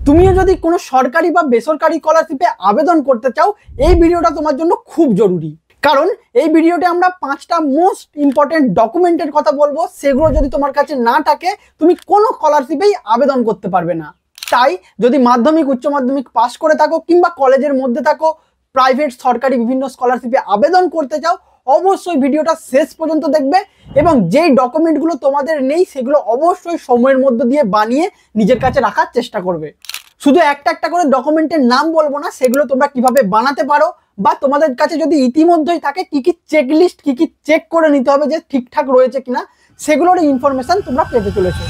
তুমিও যদি কোনো সরকারি বা বেসরকারি স্কলারশিপে আবেদন করতে চাও, এই ভিডিওটা তোমার জন্য খুব জরুরি। কারণ এই ভিডিওতে আমরা 5টা মোস্ট ইম্পর্টেন্ট ডকুমেন্টের কথা বলবো, সেগুলো যদি তোমার কাছে না থাকে তুমি কোনো স্কলারশিপেই আবেদন করতে পারবে না। তাই যদি মাধ্যমিক উচ্চ মাধ্যমিক পাস করে থাকো কিংবা কলেজের মধ্যে থাকো, প্রাইভেট সরকারি বিভিন্ন স্কলারশিপে আবেদন করতে চাও, অবশ্যই ভিডিওটা শেষ পর্যন্ত দেখবে এবং যেই ডকুমেন্টগুলো তোমাদের নেই সেগুলো অবশ্যই সময়ের মধ্যে দিয়ে বানিয়ে নিজের কাছে রাখার চেষ্টা করবে। শুধু একটা একটা করে ডকুমেন্টের নাম বলবো না, সেগুলো তোমরা কিভাবে বানাতে পারো বা তোমাদের কাছে যদি ইতিমধ্যেই থাকে কি কি চেকলিস্ট কি কি চেক করে নিতে হবে যে ঠিকঠাক রয়েছে কিনা, সেগুলোর ইনফরমেশন তোমরা পেতে চলেছো।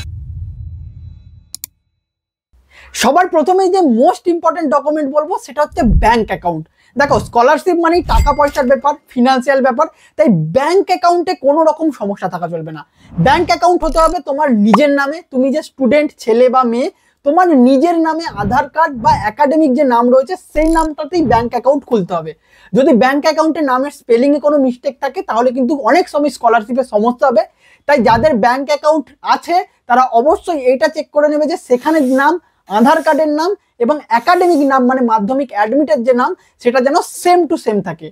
সবার প্রথমেই যে মোস্ট ইম্পর্টেন্ট ডকুমেন্ট বলবো সেটা হচ্ছে ব্যাংক অ্যাকাউন্ট। দেখো, স্কলারশিপ মানেই টাকা পয়সার ব্যাপার, ফিনান্সিয়াল ব্যাপার, তাই ব্যাংক অ্যাকাউন্টে কোনো রকম সমস্যা থাকা চলবে না। ব্যাংক অ্যাকাউন্ট হতে হবে তোমার নিজের নামে, তুমি যে স্টুডেন্ট ছেলে বা মেয়ে তোমার নিজের নামে আধার কার্ড বা একাডেমিক যে নাম রয়েছে সেই নামটাতেই ব্যাংক অ্যাকাউন্ট খুলতে হবে। যদি ব্যাংক অ্যাকাউন্টের নামের স্পেলিংয়ে কোনো মিস্টেক থাকে তাহলে কিন্তু অনেক সময় স্কলারশিপের সমস্যা হবে। তাই যাদের ব্যাংক অ্যাকাউন্ট আছে তারা অবশ্যই এইটা চেক করে নেবে যে সেখানে নাম, আধার কার্ডের নাম এবং একাডেমিক নাম মানে মাধ্যমিক অ্যাডমিটের যে নাম সেটা যেন সেম টু সেম থাকে।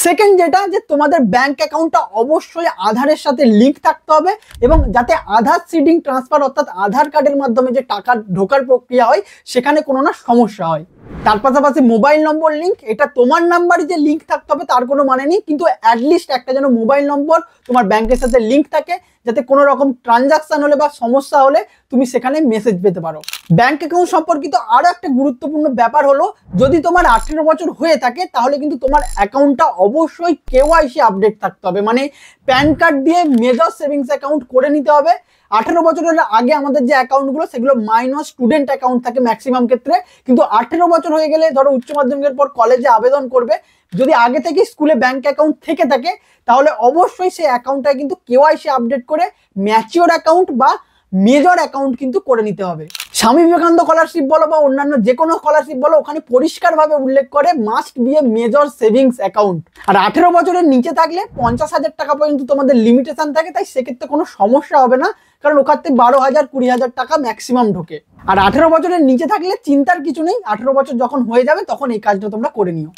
সেকেন্ড যেটা, যে তোমাদের ব্যাংক অ্যাকাউন্টটা অবশ্যই আধারের সাথে লিঙ্ক থাকতে হবে এবং যাতে আধার সিডিং ট্রান্সফার অর্থাৎ আধার কার্ডের মাধ্যমে যে টাকা ঢোকার প্রক্রিয়া হয় সেখানে কোনো না সমস্যা হয়। তার পাশাপাশি মোবাইল নম্বর লিঙ্ক, এটা তোমার নাম্বারে যে লিঙ্ক থাকতে হবে তার কোনো মানে নেই, কিন্তু অ্যাটলিস্ট একটা যেন মোবাইল নম্বর তোমার ব্যাংকের সাথে লিঙ্ক থাকে, যাতে কোনো রকম ট্রানজাকশন হলে বা সমস্যা হলে তুমি সেখানে মেসেজ পেতে পারো। ব্যাংক অ্যাকাউন্ট সম্পর্কিত আরো একটা গুরুত্বপূর্ণ ব্যাপার হলো, যদি তোমার 18 বছর হয়ে থাকে তাহলে কিন্তু তোমার অ্যাকাউন্টটা অবশ্যই কেওয়াইসি আপডেট থাকতে হবে, মানে প্যান কার্ড দিয়ে মেজর সেভিংস অ্যাকাউন্ট করে নিতে হবে। 18 বছরের আগে আমাদের যে অ্যাকাউন্টগুলো সেগুলো মাইনর স্টুডেন্ট অ্যাকাউন্ট থাকে ম্যাক্সিমাম ক্ষেত্রে, কিন্তু 18 বছর হয়ে গেলে ধরো উচ্চ মাধ্যমিকের পর কলেজে আবেদন করবে, যদি আগে থেকে স্কুলে ব্যাংক অ্যাকাউন্ট থেকে থাকে তাহলে অবশ্যই সেই অ্যাকাউন্টটা কিন্তু কেওয়াইসি আপডেট করে ম্যাচিওর অ্যাকাউন্ট বা মেজর অ্যাকাউন্ট কিন্তু করে নিতে হবে। স্বামী বিবেকানন্দ স্কলারশিপ বলো বা অন্যান্য যে কোনো স্কলারশিপ বলো, ওখানে পরিষ্কারভাবে উল্লেখ করে must be a major savings account. আর 18 বছরের নিচে থাকলে 50,000 টাকা পর্যন্ত তোমাদের লিমিটেশন থাকে, তাই সেক্ষেত্রে কোনো সমস্যা হবে না, কারণ ওখানে 12,000 20,000 টাকা ম্যাক্সিমাম ঢোকে। আর 18 বছরের নিচে থাকলে চিন্তার কিছু নেই, 18 বছর যখন হয়ে যাবে তখন এই কাজটা তোমরা করে নিও।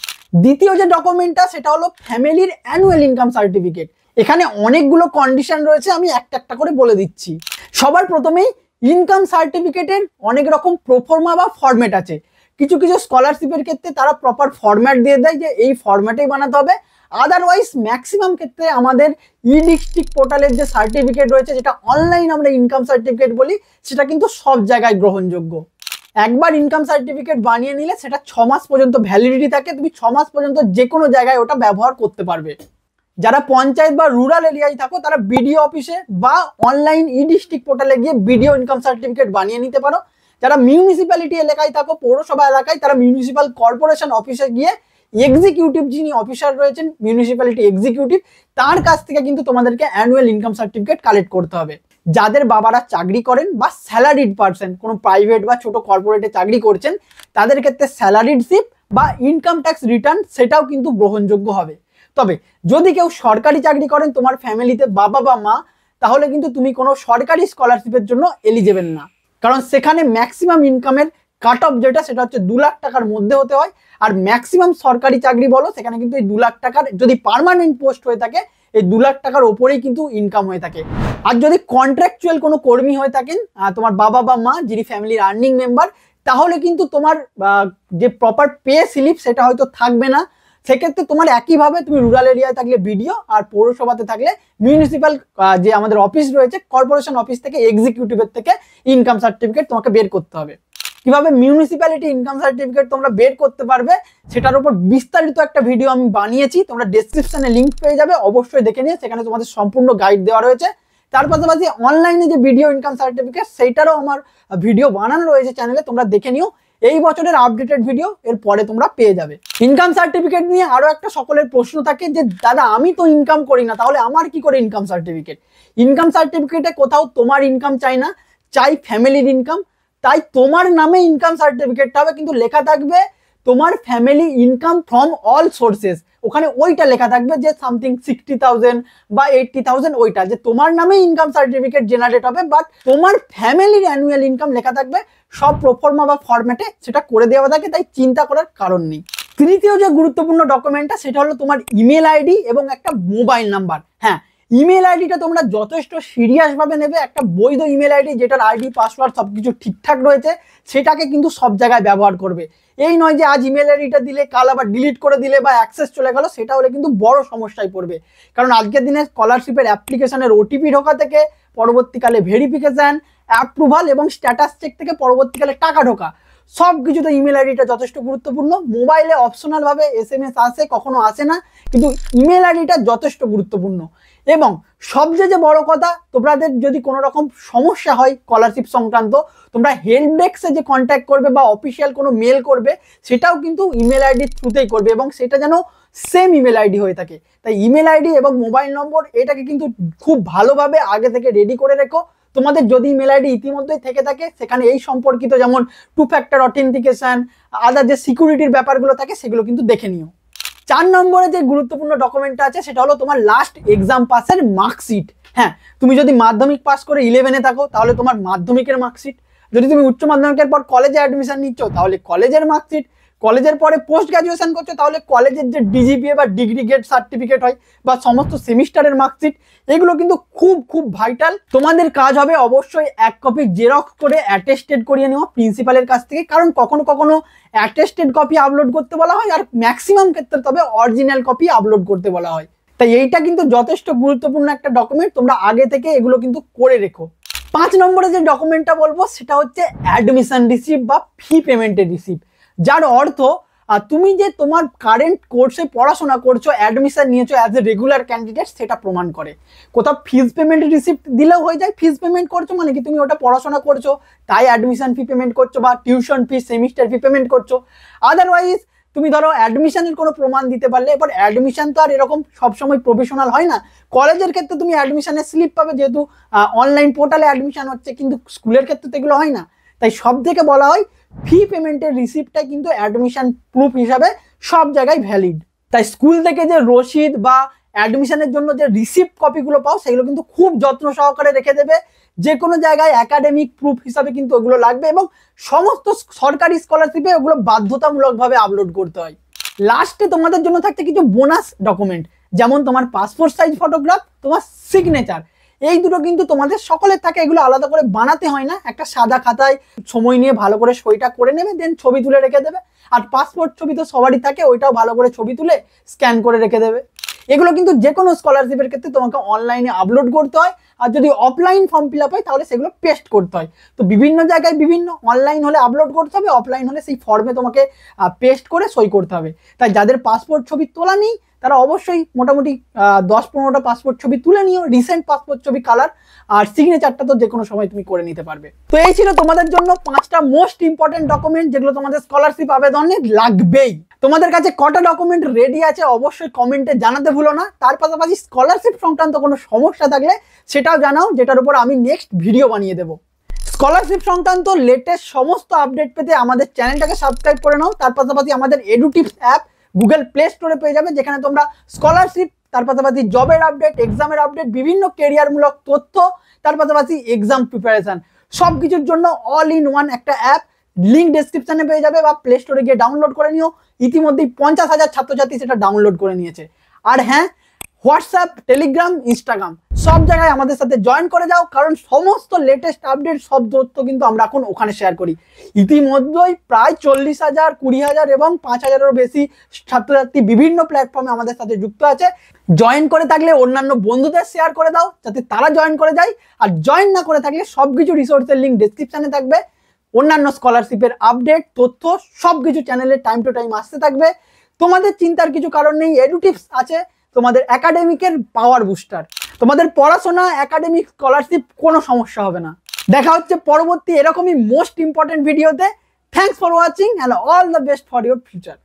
দ্বিতীয় যে ডকুমেন্টটা সেটা হলো ফ্যামিলির অ্যানুয়াল ইনকাম সার্টিফিকেট। এখানে অনেকগুলো কন্ডিশন রয়েছে, আমি একটা একটা করে বলে দিচ্ছি। সবার প্রথমেই ইনকাম সার্টিফিকেটের অনেক রকম প্রোফর্মা বা ফরম্যাট আছে। কিছু কিছু স্কলারশিপের ক্ষেত্রে তারা প্রপার ফরম্যাট দিয়ে দেয় যে এই ফরম্যাটেই বানাতে হবে, আদারওয়াইজ ম্যাক্সিমাম ক্ষেত্রে আমাদের ই ডিস্ট্রিক্ট পোর্টালের যে সার্টিফিকেট রয়েছে, যেটা অনলাইন আমরা ইনকাম সার্টিফিকেট বলি, সেটা কিন্তু সব জায়গায় গ্রহণযোগ্য। একবার ইনকাম সার্টিফিকেট বানিয়ে নিলে সেটা 6 মাস পর্যন্ত ভ্যালিডিটি থাকে, তুমি 6 মাস পর্যন্ত যে কোনো জায়গায় ওটা ব্যবহার করতে পারবে। যারা পঞ্চায়েত বা রুরাল এরিয়ায় থাকো তারা বিডিও অফিসে বা অনলাইন ই ডিস্ট্রিক্ট পোর্টালে গিয়ে বিডিও ইনকাম সার্টিফিকেট বানিয়ে নিতে পারো। যারা মিউনিসিপ্যালিটি এলাকায় থাকো, পৌরসভা এলাকায়, তারা মিউনিসিপ্যাল কর্পোরেশন অফিসে গিয়ে এক্সিকিউটিভ যিনি অফিসার রয়েছেন মিউনিসিপ্যালিটি এক্সিকিউটিভ, তার কাছ থেকে কিন্তু তোমাদেরকে অ্যানুয়াল ইনকাম সার্টিফিকেট কালেক্ট করতে হবে। যাদের বাবারা চাকরি করেন বা স্যালারিড পার্সন, কোনো প্রাইভেট বা ছোট কর্পোরেটে চাকরি করছেন, তাদের ক্ষেত্রে স্যালারিড স্লিপ বা ইনকাম ট্যাক্স রিটার্ন সেটাও কিন্তু গ্রহণযোগ্য হবে। তবে যদি কেউ সরকারি চাকরি করেন তোমার ফ্যামিলিতে বাবা বা মা, তাহলে কিন্তু তুমি কোনো সরকারি স্কলারশিপের জন্য এলিজেবল না, কারণ সেখানে ম্যাক্সিমাম ইনকামের কাট অফ যেটা সেটা হচ্ছে 2 লাখ টাকার মধ্যে হতে হয়। আর ম্যাক্সিমাম সরকারি চাকরি বলো সেখানে কিন্তু এই 2 লাখ টাকার, যদি পার্মানেন্ট পোস্ট হয়ে থাকে এই 2 লাখ টাকার ওপরেই কিন্তু ইনকাম হয়ে থাকে। আর যদি কন্ট্রাকচুয়াল কোনো কর্মী হয়ে থাকেন তোমার বাবা বা মা যিনি ফ্যামিলির আর্নিং মেম্বার, তাহলে কিন্তু তোমার যে প্রপার পে স্লিপ সেটা হয়তো থাকবে না। সেক্ষেত্রে তোমার একইভাবে তুমি রুরাল এরিয়ায় থাকলে বিডিও আর পৌরসভাতে থাকলে মিউনিসিপ্যাল যে আমাদের অফিস রয়েছে কর্পোরেশন অফিস থেকে এক্সিকিউটিভের থেকে ইনকাম সার্টিফিকেট তোমাকে বের করতে হবে। কিভাবে মিউনিসিপ্যালিটি ইনকাম সার্টিফিকেট তোমরা বের করতে পারবে সেটার উপর বিস্তারিত একটা ভিডিও আমি বানিয়েছি, তোমরা ডেসক্রিপশনে লিঙ্ক পেয়ে যাবে, অবশ্যই দেখে নিয়ে, সেখানে তোমাদের সম্পূর্ণ গাইড দেওয়া রয়েছে। তার পাশাপাশি অনলাইনে যে ভিডিও ইনকাম সার্টিফিকেট সেইটারও আমার ভিডিও বানানো রয়েছে চ্যানেলে, তোমরা দেখে নিও। এই বছরের আপডেটেড ভিডিও এর পরে তোমরা পেয়ে যাবে। ইনকাম সার্টিফিকেট নিয়ে আরো একটা সকলের প্রশ্ন থাকে যে দাদা আমি তো ইনকাম করি না, তাহলে আমার কি করে ইনকাম সার্টিফিকেট? ইনকাম সার্টিফিকেটে কোথাও তোমার ইনকাম চাই না, চাই ফ্যামিলির ইনকাম। তাই তোমার নামে ইনকাম সার্টিফিকেটটা হবে, কিন্তু লেখা থাকবে তোমার family income from all sources, ওখানে ওইটা লেখা থাকবে যে সামথিং 60,000 বা 80,000, ওইটা যে তোমার নামে ইনকাম সার্টিফিকেট জেনারেট হবে, বাট তোমার ফ্যামিলির অ্যানুয়াল ইনকাম লেখা থাকবে। সব প্রোফর্মা বা ফরম্যাটে সেটা করে দেওয়া থাকে, তাই চিন্তা করার কারণ নেই। তৃতীয় যে গুরুত্বপূর্ণ ডকুমেন্টটা সেটা হলো তোমার ইমেল আইডি এবং একটা মোবাইল নাম্বার। হ্যাঁ, ইমেল আইডিটা তোমরা যথেষ্ট সিরিয়াস ভাবে নেবে। একটা বৈধ ইমেল আইডি যেটার আইডি পাসওয়ার্ড সবকিছু ঠিকঠাক রয়েছে সেটাকে কিন্তু সব জায়গায় ব্যবহার করবে। এই নয় যে আজ ইমেল আইডিটা দিলে কাল আবার ডিলিট করে দিলে বা অ্যাক্সেস চলে গেল, সেটা হলে কিন্তু বড় সমস্যায় পড়বে। কারণ আজকের দিনে স্কলারশিপের অ্যাপ্লিকেশনের ওটিপি ঢোকা থেকে পরবর্তীকালে ভেরিফিকেশন, অ্যাপ্রুভাল এবং স্ট্যাটাস চেক থেকে পরবর্তীকালে টাকা ঢোকা, সব কিছুতে ইমেল আইডিটা যথেষ্ট গুরুত্বপূর্ণ। মোবাইলে অপশনাল ভাবে SMS আসে, কখনো আসে না, কিন্তু ইমেল আইডিটা যথেষ্ট গুরুত্বপূর্ণ। এবং সবচেয়ে বড় কথা, তোমাদের যদি কোনো রকম সমস্যা হয় স্কলারশিপ সংক্রান্ত, তোমরা হেল্প ডেস্কে যে কন্ট্যাক্ট করবে বা অফিসিয়াল কোনো মেল করবে, সেটাও কিন্তু ইমেল আইডির থ্রুতেই করবে এবং সেটা যেন সেম ইমেল আইডি হয়ে থাকে। তাই ইমেল আইডি এবং মোবাইল নম্বর এটাকে কিন্তু খুব ভালোভাবে আগে থেকে রেডি করে রেখো। তোমাদের যদি ইমেল আইডি ইতিমধ্যেই থেকে থাকে, সেখানে এই সম্পর্কিত যেমন 2 ফ্যাক্টর অথেন্টিকেশন, আদার যে সিকিউরিটির ব্যাপারগুলো থাকে সেগুলো কিন্তু দেখে নিও। 4 নম্বরে যে গুরুত্বপূর্ণ ডকুমেন্টটা আছে সেটা হলো তোমার লাস্ট এক্সাম পাসের মার্কশিট। হ্যাঁ, তুমি যদি মাধ্যমিক পাস করে 11-এ থাকো তাহলে তোমার মাধ্যমিকের মার্কশিট, যদি তুমি উচ্চ মাধ্যমিকের পর কলেজে অ্যাডমিশন নিচ্ছ তাহলে কলেজের মার্কশিট, কলেজের পরে পোস্ট গ্রাজুয়েশন করছো তাহলে কলেজের যে ডিজিপিএ বা ডিগ্রি গেট সার্টিফিকেট হয় বা সমস্ত সেমিস্টারের মার্কশিট, এগুলো কিন্তু খুব খুব ভাইটাল। তোমাদের কাজ হবে অবশ্যই 1 কপি জেরক্স করে অ্যাটেস্টেড করিয়ে নেওয়া প্রিন্সিপালের কাছ থেকে, কারণ কখনো কখনো অ্যাটেস্টেড কপি আপলোড করতে বলা হয় আর ম্যাক্সিমাম ক্ষেত্রে তবে অরিজিনাল কপি আপলোড করতে বলা হয়। তাই এইটা কিন্তু যথেষ্ট গুরুত্বপূর্ণ একটা ডকুমেন্ট, তোমরা আগে থেকে এগুলো কিন্তু করে রেখো। 5 নম্বরে যে ডকুমেন্টটা বলবো সেটা হচ্ছে অ্যাডমিশন রিসিপ্ট বা ফি পেমেন্টের রিসিপ্ট, যার অর্থ তুমি যে তোমার কারেন্ট কোর্সে পড়াশোনা করছো, অ্যাডমিশন নিয়েছো অ্যাজ এ রেগুলার ক্যান্ডিডেট, সেটা প্রমাণ করে। কোথাও ফিজ পেমেন্ট রিসিপ্ট দিলেও হয়ে যায়, ফিজ পেমেন্ট করছো মানে কি তুমি ওটা পড়াশোনা করছো তাই অ্যাডমিশন ফি পেমেন্ট করছো বা tuition fee, semester fee payment করছো। আদারওয়াইজ তুমি ধরো অ্যাডমিশনের কোনো প্রমাণ দিতে পারলে, এবার অ্যাডমিশন তো আর এরকম সবসময় প্রফেশনাল হয় না। কলেজের ক্ষেত্রে তুমি অ্যাডমিশনের স্লিপ পাবে যেহেতু অনলাইন পোর্টালে অ্যাডমিশন হচ্ছে, কিন্তু স্কুলের ক্ষেত্রে তো এগুলো হয় না। তাই সব থেকে বলা হয় ফি পেমেন্টের রিসিপ্টটা কিন্তু অ্যাডমিশন প্রুফ হিসাবে সব জায়গায় ভ্যালিড। তাই স্কুল থেকে যে রসিদ বা অ্যাডমিশনের জন্য যে রিসিপ্ট কপিগুলো পাও সেগুলো কিন্তু খুব যত্ন সহকারে রেখে দেবে। যে কোনো জায়গায় একাডেমিক প্রুফ হিসাবে কিন্তু ওগুলো লাগবে এবং সমস্ত সরকারি স্কলারশিপে ওগুলো বাধ্যতামূলকভাবে আপলোড করতে হয়। লাস্টে তোমাদের জন্য থাকছে কিছু বোনাস ডকুমেন্ট, যেমন তোমার পাসপোর্ট সাইজ ফটোগ্রাফ, তোমার সিগনেচার। এই দুটো কিন্তু তোমাদের সকলের থাকে, এগুলো আলাদা করে বানাতে হয় না। একটা সাদা খাতায় সময় নিয়ে ভালো করে সইটা করে নেবে, দেন ছবি তুলে রেখে দেবে। আর পাসপোর্ট ছবি তো সবারই থাকে, ওইটাও ভালো করে ছবি তুলে স্ক্যান করে রেখে দেবে। এগুলো কিন্তু যে কোনো স্কলারশিপের ক্ষেত্রে তোমাকে অনলাইনে আপলোড করতে হয়, আর যদি অফলাইন ফর্ম ফিল আপ হয় তাহলে সেগুলো পেস্ট করতে হয়। তো বিভিন্ন জায়গায় বিভিন্ন, অনলাইন হলে আপলোড করতে হবে, অফলাইন হলে সেই ফর্মে তোমাকে পেস্ট করে সই করতে হবে। তাই যাদের পাসপোর্ট ছবি তোলা নেই তারা অবশ্যই মোটামুটি 10-15টা পাসপোর্ট ছবি তুলে নিও, রিসেন্ট পাসপোর্ট ছবি কালার, আর সিগনেচারটা তো যে কোনো সময় তুমি করে নিতে পারবে। তো এই ছিল তোমাদের জন্য 5টা মোস্ট ইম্পর্টেন্ট ডকুমেন্ট যেগুলো তোমাদের স্কলারশিপ আবেদনে লাগবেই। তোমাদের কাছে কটা ডকুমেন্ট রেডি আছে অবশ্যই কমেন্টে জানাতে ভুলো না। তার পাশাপাশি স্কলারশিপ সংক্রান্ত কোনো সমস্যা থাকলে সেটাও জানাও, যেটার উপর আমি নেক্সট ভিডিও বানিয়ে দেবো। স্কলারশিপ সংক্রান্ত লেটেস্ট সমস্ত আপডেট পেতে আমাদের চ্যানেলটাকে সাবস্ক্রাইব করে নাও। তার পাশাপাশি আমাদের এডুটিপস অ্যাপ গুগল প্লে স্টোরে পেয়ে যাবে, যেখানে তোমরা স্কলারশিপ, তার পাশাপাশি জবের আপডেট, এক্সামের আপডেট, বিভিন্ন কেরিয়ারমূলক তথ্য, তার পাশাপাশি এক্সাম প্রিপারেশন, সব কিছুর জন্য অল ইন ওয়ান একটা অ্যাপ, লিঙ্ক ডেসক্রিপশনে পেয়ে যাবে বা প্লে স্টোরে গিয়ে ডাউনলোড করে নিও। ইতিমধ্যেই 50,000 ছাত্রছাত্রী সেটা ডাউনলোড করে নিয়েছে। আর হ্যাঁ, হোয়াটসঅ্যাপ, টেলিগ্রাম, ইনস্টাগ্রাম সব জায়গায় আমাদের সাথে জয়েন করে যাও, কারণ সমস্ত লেটেস্ট আপডেট সব তথ্য কিন্তু আমরা এখন ওখানে শেয়ার করি। ইতিমধ্যেই প্রায় 40,000, 20,000 এবং 5,000-এরও বেশি ছাত্রছাত্রী বিভিন্ন প্ল্যাটফর্মে আমাদের সাথে যুক্ত আছে। জয়েন করে থাকলে অন্যান্য বন্ধুদের শেয়ার করে দাও যাতে তারা জয়েন করে যায়, আর জয়েন না করে থাকলে সবকিছু রিসোর্সের লিঙ্ক ডেসক্রিপশনে থাকবে। অন্যান্য স্কলারশিপের আপডেট, তথ্য সবকিছু চ্যানেলে টাইম টু টাইম আসতে থাকবে। তোমাদের চিন্তার কিছু কারণ নেই, এডুটিপস আছে তোমাদের একাডেমিকের পাওয়ার বুস্টার। তোমাদের পড়াশোনা, একাডেমিক, স্কলারশিপ কোনো সমস্যা হবে না। দেখা হচ্ছে পরবর্তী এরকমই মোস্ট ইম্পর্টেন্ট ভিডিওতে। Thanks for watching and all the best for your future.